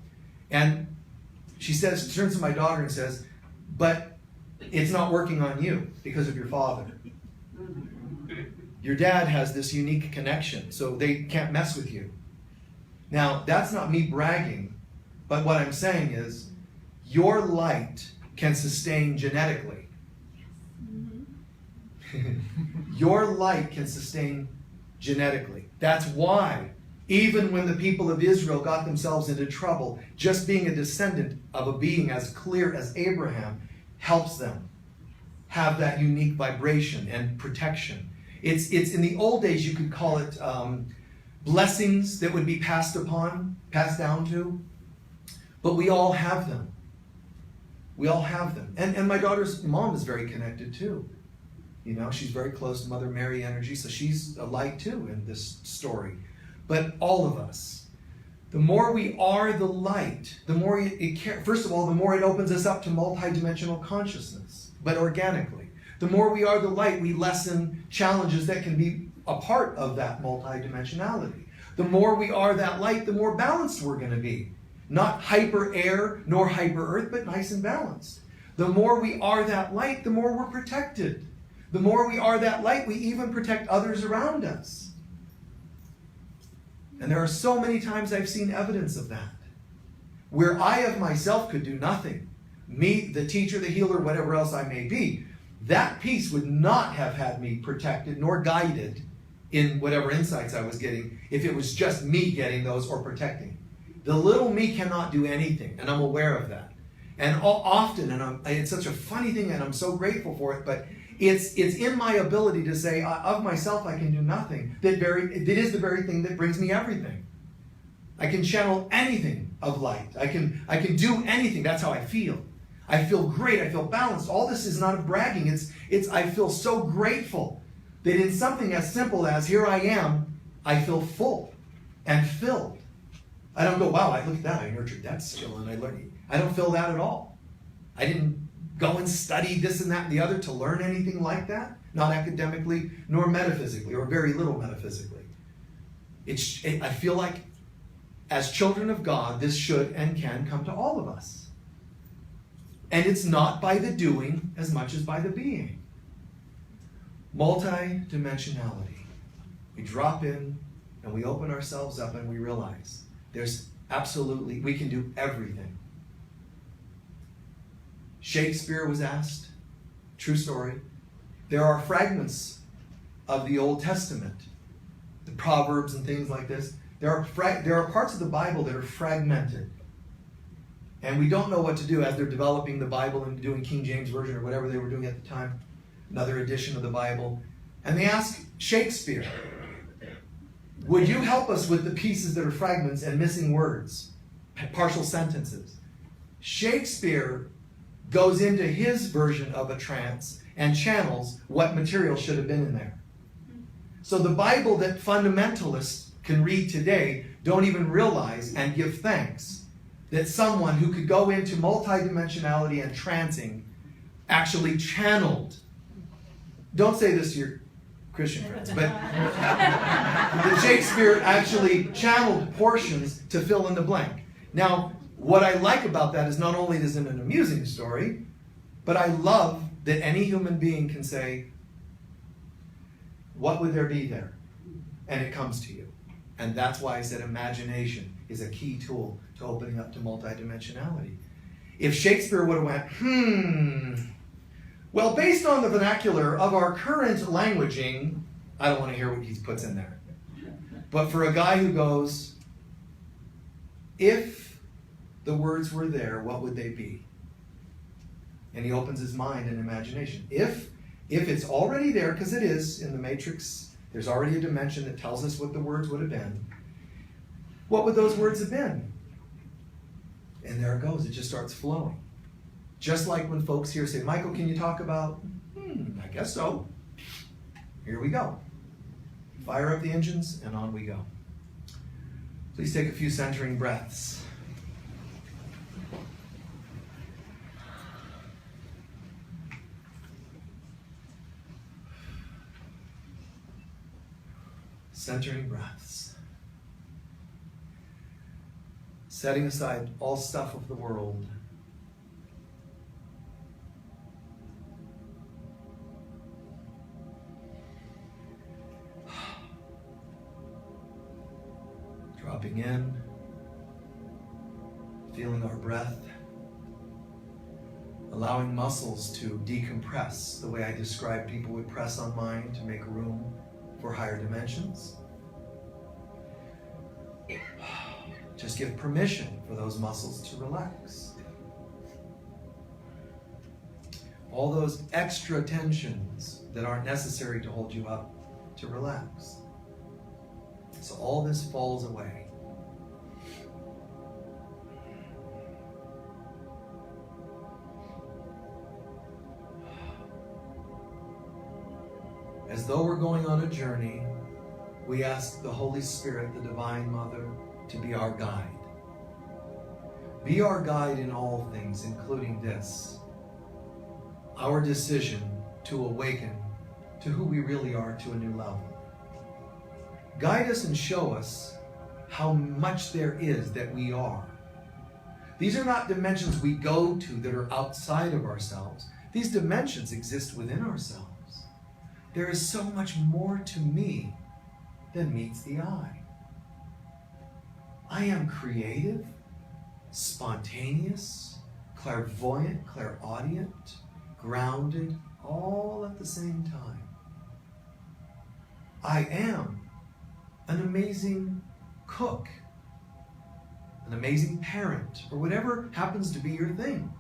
And she says, turns to my daughter and says, but it's not working on you because of your father. Your dad has this unique connection, so they can't mess with you. Now, that's not me bragging, but what I'm saying is, your light can sustain genetically. Your light can sustain genetically. That's why, even when the people of Israel got themselves into trouble, just being a descendant of a being as clear as Abraham helps them have that unique vibration and protection. It's in the old days, you could call it blessings that would be passed down to, but we all have them. We all have them. And my daughter's mom is very connected too. You know, she's very close to Mother Mary energy, so she's a light too in this story. But all of us, the more we are the light, the more first of all, the more it opens us up to multidimensional consciousness, but organically. The more we are the light, we lessen challenges that can be a part of that multidimensionality. The more we are that light, the more balanced we're going to be. Not hyper air nor hyper earth, but nice and balanced. The more we are that light, the more we're protected. The more we are that light, we even protect others around us. And there are so many times I've seen evidence of that, where I of myself could do nothing. Me, the teacher, the healer, whatever else I may be, that piece would not have had me protected nor guided in whatever insights I was getting if it was just me getting those or protecting. The little me cannot do anything, and I'm aware of that. And often, it's such a funny thing, and I'm so grateful for it, but it's in my ability to say, of myself I can do nothing. That is the very thing that brings me everything. I can channel anything of light. I can do anything. That's how I feel. I feel great. I feel balanced. All this is not a bragging. It's I feel so grateful that in something as simple as here I am, I feel full and filled. I don't go, wow, look at that. I nurtured that skill and I learned. I don't feel that at all. I didn't go and study this and that and the other to learn anything like that. Not academically, nor metaphysically, or very little metaphysically. I feel like as children of God, this should and can come to all of us. And it's not by the doing as much as by the being. Multidimensionality. We drop in and we open ourselves up and we realize we can do everything. Shakespeare was asked, true story, there are fragments of the Old Testament, the Proverbs and things like this. There are parts of the Bible that are fragmented. And we don't know what to do as they're developing the Bible and doing King James Version or whatever they were doing at the time, another edition of the Bible. And they ask Shakespeare, would you help us with the pieces that are fragments and missing words, partial sentences? Shakespeare goes into his version of a trance and channels what material should have been in there. So the Bible that fundamentalists can read today don't even realize and give thanks that someone who could go into multidimensionality and trancing actually channeled. Don't say this to your Christian friends, but that Shakespeare actually channeled portions to fill in the blank. Now, what I like about that is not only is it an amusing story, but I love that any human being can say, what would there be there? And it comes to you. And that's why I said imagination is a key tool to opening up to multidimensionality. If Shakespeare would have went, well, based on the vernacular of our current languaging, I don't want to hear what he puts in there. But for a guy who goes, if the words were there, what would they be? And he opens his mind and imagination. If it's already there, because it is in the matrix, there's already a dimension that tells us what the words would have been. What would those words have been? And there it goes. It just starts flowing. Just like when folks here say, Michael, can you talk about? I guess so. Here we go. Fire up the engines and on we go. Please take a few centering breaths. Centering breaths. Setting aside all stuff of the world. Dropping in, feeling our breath, allowing muscles to decompress the way I described people would press on mine to make room for higher dimensions. Just give permission for those muscles to relax. All those extra tensions that aren't necessary to hold you up to relax. So all this falls away. As though we're going on a journey, we ask the Holy Spirit, the Divine Mother, to be our guide. Be our guide in all things, including this, our decision to awaken to who we really are to a new level. Guide us and show us how much there is that we are. These are not dimensions we go to that are outside of ourselves. These dimensions exist within ourselves. There is so much more to me than meets the eye. I am creative, spontaneous, clairvoyant, clairaudient, grounded, all at the same time. I am an amazing cook, an amazing parent, or whatever happens to be your thing.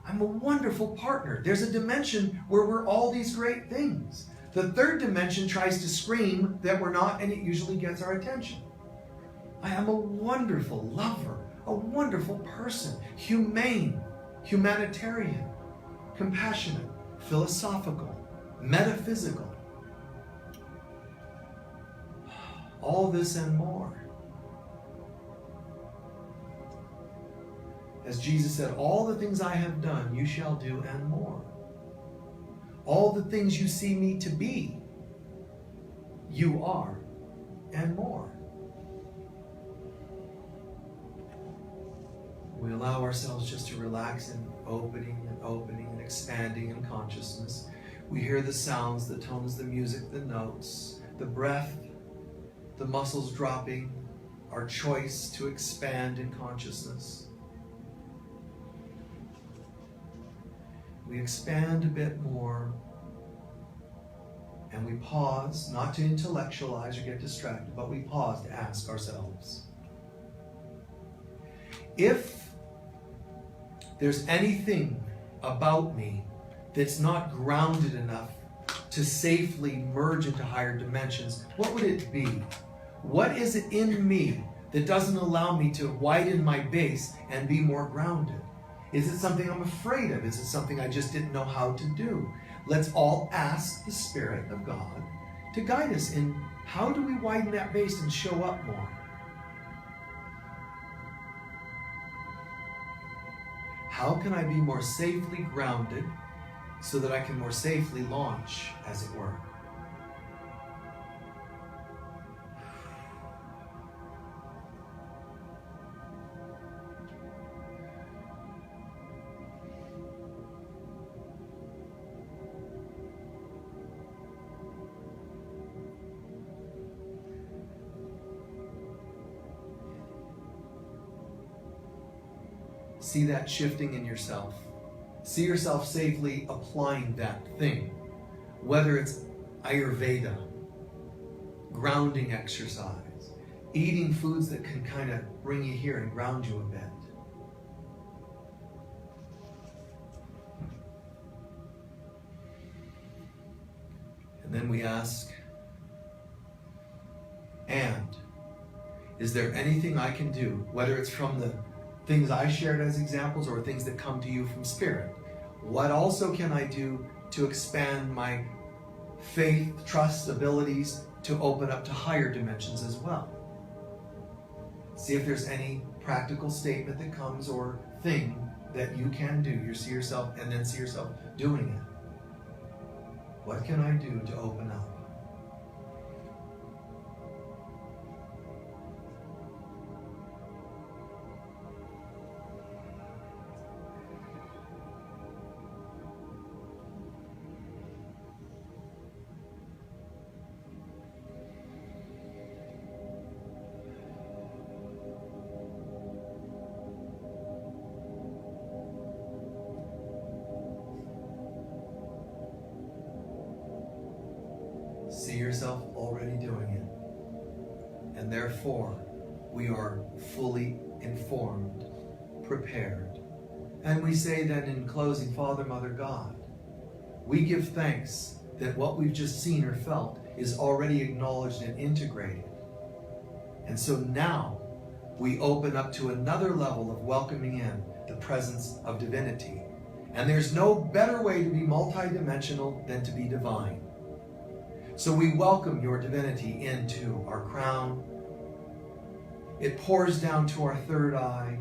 I'm a wonderful partner. There's a dimension where we're all these great things. The third dimension tries to scream that we're not, and it usually gets our attention. I am a wonderful lover, a wonderful person, humane, humanitarian, compassionate, philosophical, metaphysical. All this and more. As Jesus said, all the things I have done, you shall do and more. All the things you see me to be, you are and more. We allow ourselves just to relax in opening and expanding in consciousness. We hear the sounds, the tones, the music, the notes, the breath, the muscles dropping, our choice to expand in consciousness. We expand a bit more, and we pause, not to intellectualize or get distracted, but we pause to ask ourselves, if there's anything about me that's not grounded enough to safely merge into higher dimensions, what would it be? What is it in me that doesn't allow me to widen my base and be more grounded? Is it something I'm afraid of? Is it something I just didn't know how to do? Let's all ask the Spirit of God to guide us in how do we widen that base and show up more? How can I be more safely grounded so that I can more safely launch, as it were? See that shifting in yourself. See yourself safely applying that thing. Whether it's Ayurveda, grounding exercise, eating foods that can kind of bring you here and ground you a bit. And then we ask, and is there anything I can do, whether it's from the things I shared as examples or things that come to you from Spirit? What also can I do to expand my faith, trust, abilities to open up to higher dimensions as well? See if there's any practical statement that comes or thing that you can do. You see yourself and then see yourself doing it. What can I do to open up? See yourself already doing it. And therefore, we are fully informed, prepared. And we say then in closing, Father, Mother, God, we give thanks that what we've just seen or felt is already acknowledged and integrated. And so now we open up to another level of welcoming in the presence of divinity. And there's no better way to be multidimensional than to be divine. So we welcome your divinity into our crown. It pours down to our third eye.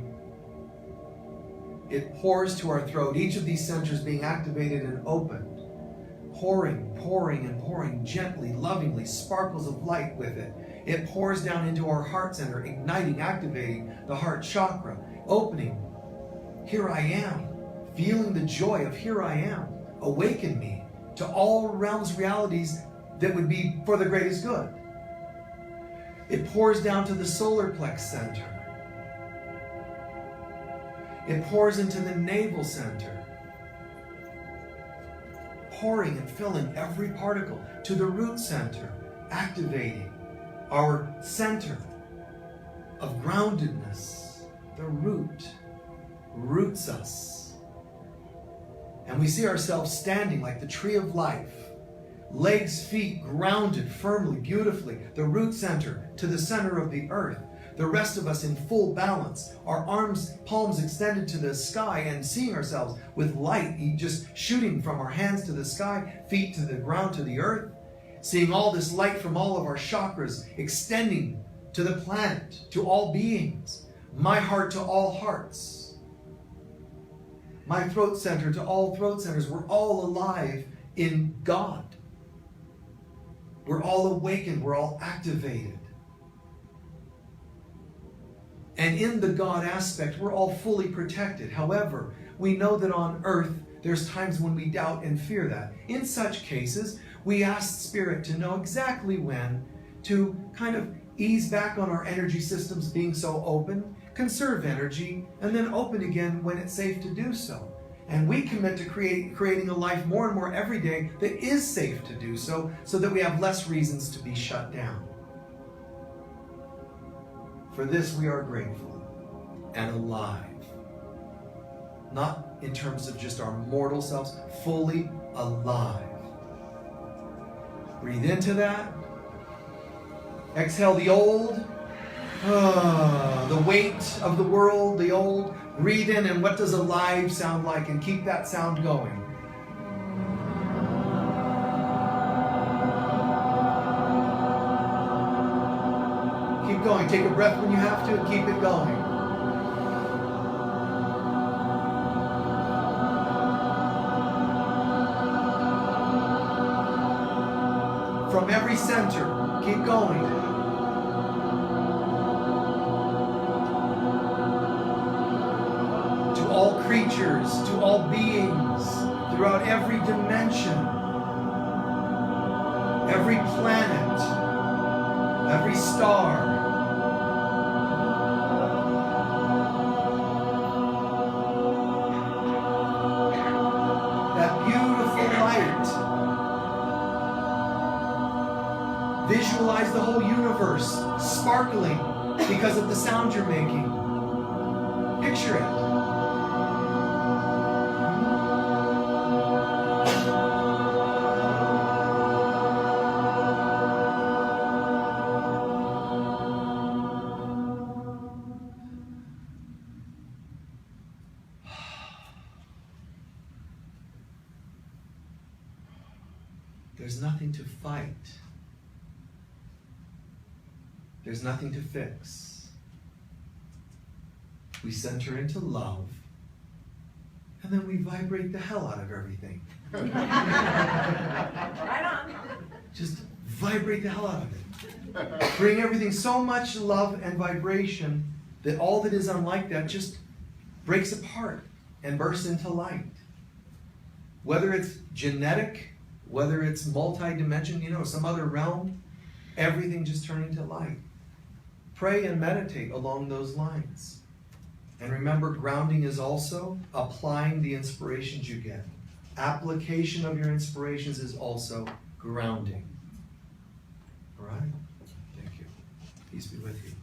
It pours to our throat. Each of these centers being activated and opened. Pouring, pouring, and pouring gently, lovingly, sparkles of light with it. It pours down into our heart center, igniting, activating the heart chakra, opening. Here I am, feeling the joy of here I am. Awaken me to all realms, realities that would be for the greatest good. It pours down to the solar plex center. It pours into the navel center, pouring and filling every particle to the root center, activating our center of groundedness. The root roots us. And we see ourselves standing like the tree of life. Legs, feet grounded firmly, beautifully. The root center to the center of the earth. The rest of us in full balance. Our arms, palms extended to the sky and seeing ourselves with light just shooting from our hands to the sky, feet to the ground, to the earth. Seeing all this light from all of our chakras extending to the planet, to all beings. My heart to all hearts. My throat center to all throat centers. We're all alive in God. We're all awakened, we're all activated. And in the God aspect, we're all fully protected. However, we know that on earth, there's times when we doubt and fear that. In such cases, we ask Spirit to know exactly when to kind of ease back on our energy systems being so open, conserve energy, and then open again when it's safe to do so. And we commit to creating a life more and more every day that is safe to do so, so that we have less reasons to be shut down. For this we are grateful and alive. Not in terms of just our mortal selves, fully alive. Breathe into that. Exhale the old, the weight of the world, the old. Breathe in, and what does alive sound like? And keep that sound going. Keep going. Take a breath when you have to and keep it going. From every center, keep going. All creatures, to all beings, throughout every dimension, every planet, every star. That beautiful light. Visualize the whole universe sparkling because of the sound you're making. Picture it. There's nothing to fight. There's nothing to fix. we center into love, and then we vibrate the hell out of everything. Right on. Just vibrate the hell out of it. Bring everything so much love and vibration that all that is unlike that just breaks apart and bursts into light. Whether it's genetic, whether it's multi-dimension, some other realm, everything just turning to light. Pray and meditate along those lines. And remember, grounding is also applying the inspirations you get. Application of your inspirations is also grounding. All right? Thank you. Peace be with you.